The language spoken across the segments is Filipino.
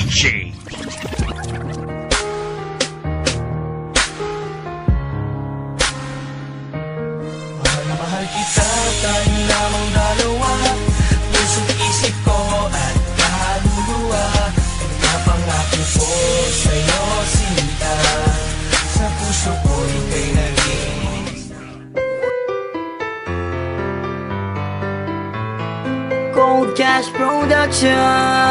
DJ. Mahal na mahal kita, tayo lamang dalawa. Puso't isip ko at kaluluwa. Napangako ko sa'yo, sinta. Sa puso ko ika'y naging Cold Cash Productions.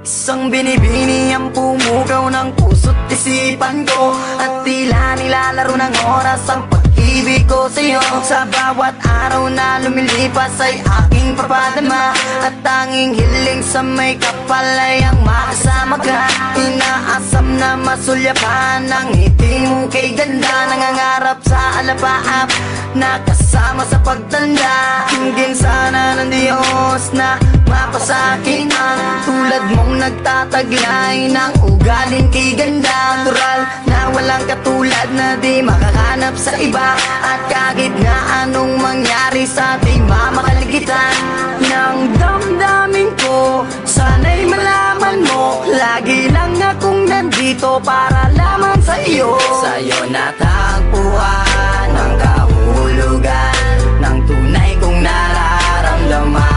Isang binibini ang pumugaw ng puso't isipan ko, at tila nilalaro ng oras ang pag-ibig ko sa'yo. Sa bawat araw na lumilipas ay aking papadama, at tanging hiling sa may kapal ay ang makasama ka. Inaasam na masulyapan ang ngiti mo kay ganda, nangangarap sa alapaap na kasama sa pagtanda. Hingin sana ng Diyos na mapasakin ang tulad mong nagtataglay ng ugaling kay ganda. Natural na walang katulad na di makahanap sa iba, at kahit na anong mangyari sa ating mamakaligtan ng damdamin ko, sana'y malaman mo, lagi lang akong nandito para lamang sa iyo. Sa'yo natagpuan ang kahulugan ng tunay kong nararamdaman.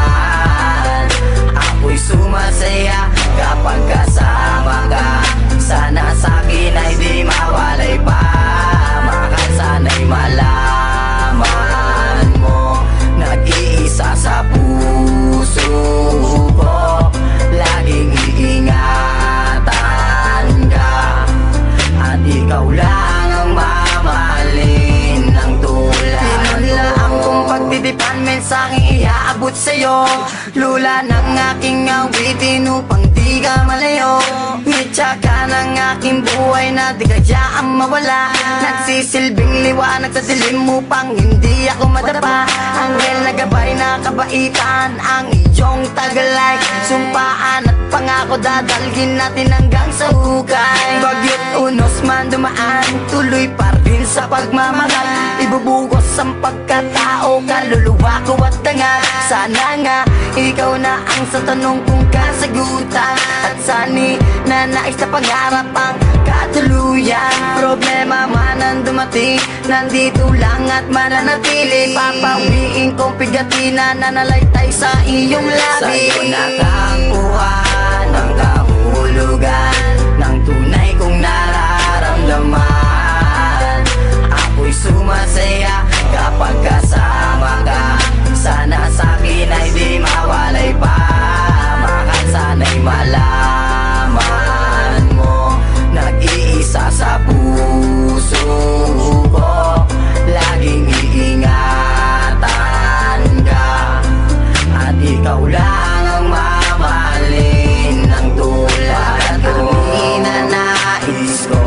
Ako'y sumasaya kapag kasama ka. Sana sa'kin ay di mawalay pa. Mahal, sana'y malaman mo, nag-iisa sa puso ko. Laging iingatan ka, at ikaw lang ang mamahalin ng tulad. Pinunlaan kong pagtitipan, mensaheng iaabot sa'yo. Lula ng aking awitin upang di ka malayo. Ngitsa ka ng aking buhay na di kadyaan mawala. Nagsisilbing liwanag sa dilim upang hindi ako madapa. Anghel na gabay na kabaitan ang iyong tagalay. Sumpaan at pangako dadalhin natin hanggang sa hukay. Bagyo't unos man dumaan, tuloy pa rin sa pagmamahal. Ibubugos ang pagkatao, kaluluwa ko at tanga. Sana nga ikaw na ang sa tanong kong kasagutan, at sani na nais na pangarap ang katuluyan. Problema man ang dumating, nandito lang at mananatili. Papawiin kong pigatin na nanalaytay sa iyong labi. Sa'yo natagpuan ang kahulugan ng tunay kong nararamdaman. Ako'y sumasaya kapag kasama ka. Sana sa'kin ay di mawalay pa. Mahal, sana'y malaman mo, nag-iisa sa puso ko. Laging iingatan ka, at ikaw lang ang mamahalin ng tulad ko. Ninanais ko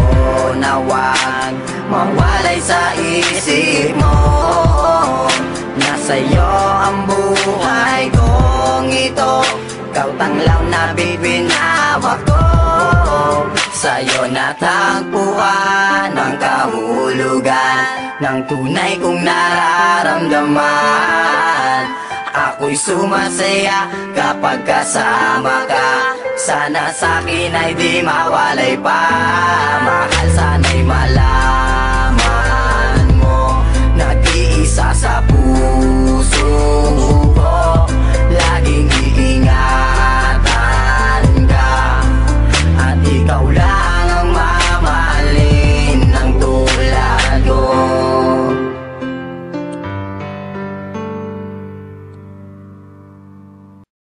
na wag mawalay sa isip mo, nasa'yo ang buhay kong ito. Ikaw tanglaw na bibinawa ko. Sa'yo natagpuan ang kahulugan ng tunay kong nararamdaman. Ako'y sumasaya kapag kasama ka. Sana sa'kin ay di mawalay pa.